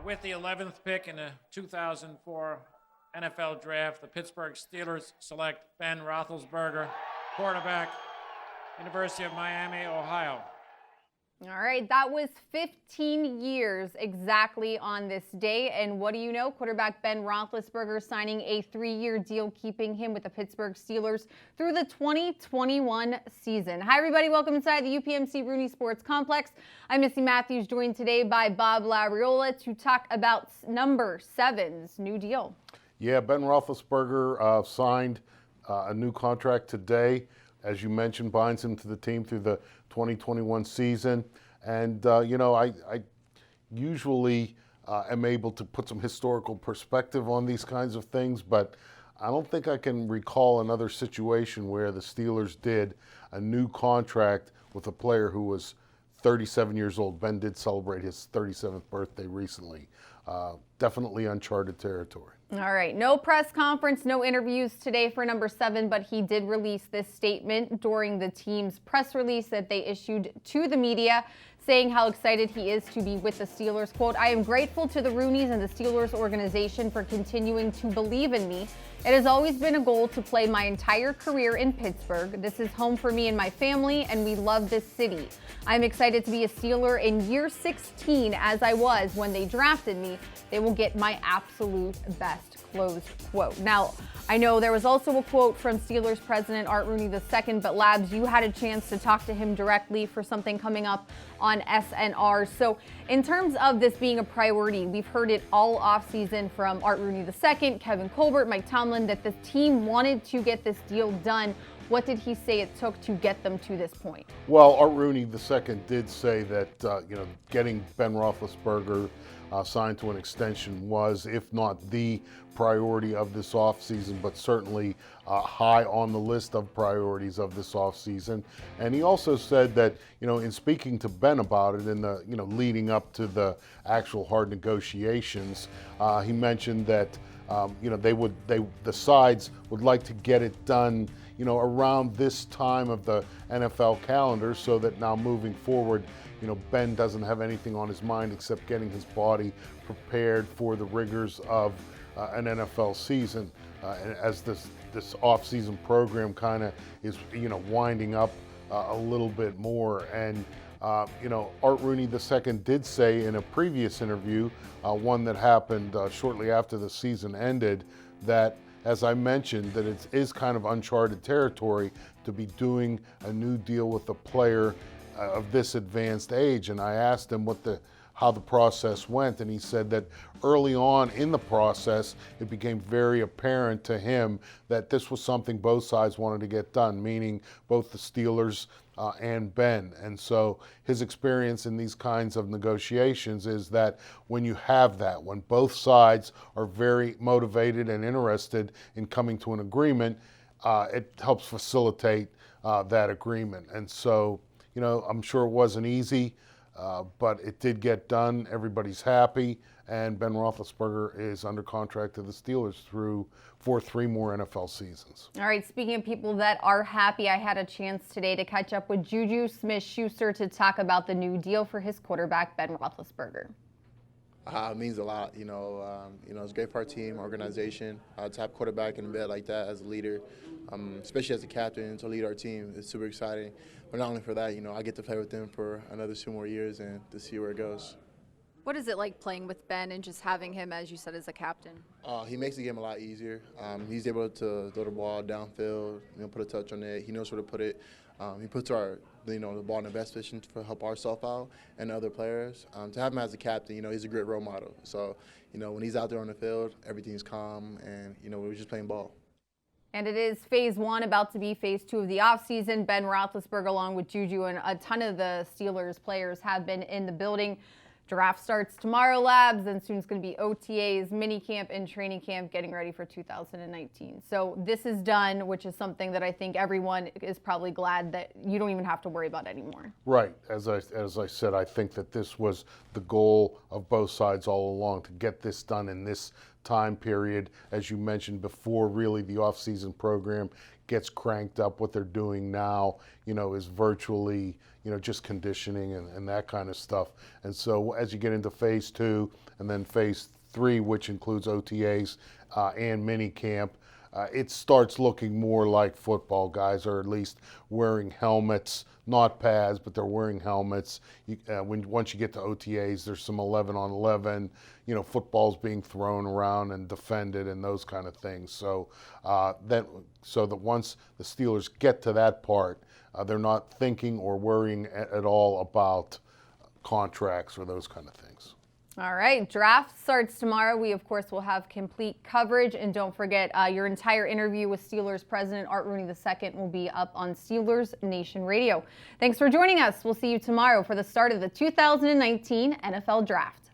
With the 11th pick in the 2004 NFL Draft, the Pittsburgh Steelers select Ben Roethlisberger, quarterback, University of Miami, Ohio. All right, that was 15 years exactly on this day. And what do you know? Quarterback Ben Roethlisberger signing a 3-year deal, keeping him with the Pittsburgh Steelers through the 2021 season. Hi, everybody. Welcome inside the UPMC Rooney Sports Complex. I'm Missy Matthews, joined today by Bob Labriola to talk about number 7's new deal. Yeah, Ben Roethlisberger signed a new contract today. As you mentioned, binds him to the team through the 2021 season. And, I usually am able to put some historical perspective on these kinds of things, but I don't think I can recall another situation where the Steelers did a new contract with a player who was 37 years old. Ben did celebrate his 37th birthday recently. Definitely uncharted territory. All right, no press conference, no interviews today for number 7, but he did release this statement during the team's press release that they issued to the media, saying how excited he is to be with the Steelers. Quote, "I am grateful to the Rooneys and the Steelers organization for continuing to believe in me. It has always been a goal to play my entire career in Pittsburgh. This is home for me and my family, and we love this city. I'm excited to be a Steeler in year 16 as I was when they drafted me. They will get my absolute best," close quote. Now, I know there was also a quote from Steelers president Art Rooney II, but Labs, you had a chance to talk to him directly for something coming up on SNR. So in terms of this being a priority, we've heard it all offseason from Art Rooney II, Kevin Colbert, Mike Tomlin, that the team wanted to get this deal done. What did he say it took to get them to this point? Well, Art Rooney II did say that, getting Ben Roethlisberger signed to an extension was, if not the priority of this offseason, but certainly high on the list of priorities of this offseason. And he also said that, in speaking to Ben about it in the, leading up to the actual hard negotiations, he mentioned that, the sides would like to get it done, around this time of the NFL calendar, so that now moving forward, Ben doesn't have anything on his mind except getting his body prepared for the rigors of an NFL season. And as this off-season program kind of is, winding up a little bit more. And, Art Rooney II did say in a previous interview, one that happened shortly after the season ended, that, as I mentioned, that it is kind of uncharted territory to be doing a new deal with a player of this advanced age. And I asked him how the process went, and he said that early on in the process, it became very apparent to him that this was something both sides wanted to get done, meaning both the Steelers and Ben. And so his experience in these kinds of negotiations is that when you have that, when both sides are very motivated and interested in coming to an agreement, it helps facilitate that agreement. And so, I'm sure it wasn't easy, but it did get done. Everybody's happy, and Ben Roethlisberger is under contract to the Steelers for 3 more NFL seasons. All right, speaking of people that are happy, I had a chance today to catch up with Juju Smith-Schuster to talk about the new deal for his quarterback, Ben Roethlisberger. It means a lot, it's great for our team, organization, to have quarterback in a bed like that as a leader, especially as a captain, to lead our team. It's super exciting. But not only for that, I get to play with him for another 2 more years and to see where it goes. What is it like playing with Ben and just having him, as you said, as a captain? He makes the game a lot easier. He's able to throw the ball downfield, put a touch on it. He knows where to put it. He puts the ball in the best position to help ourselves out and other players. To have him as a captain, he's a great role model. So, when he's out there on the field, everything's calm, and, we're just playing ball. And it is phase 1, about to be phase 2 of the offseason. Ben Roethlisberger, along with Juju and a ton of the Steelers players, have been in the building. Draft starts tomorrow, Labs, and soon it's going to be OTAs, minicamp, and training camp, getting ready for 2019. So this is done, which is something that I think everyone is probably glad that you don't even have to worry about anymore. Right. As I said, I think that this was the goal of both sides all along, to get this done in this time period, as you mentioned before, really the off-season program gets cranked up. What they're doing now, is virtually, just conditioning and that kind of stuff. And so as you get into phase 2 and then phase 3, which includes OTAs and mini camp, it starts looking more like football. Guys are at least wearing helmets, not pads, but they're wearing helmets. Once you get to OTAs, there's some 11-on-11, footballs being thrown around and defended and those kind of things. So that once the Steelers get to that part, they're not thinking or worrying at all about contracts or those kind of things. All right, draft starts tomorrow. We, of course, will have complete coverage. And don't forget, your entire interview with Steelers President Art Rooney II will be up on Steelers Nation Radio. Thanks for joining us. We'll see you tomorrow for the start of the 2019 NFL Draft.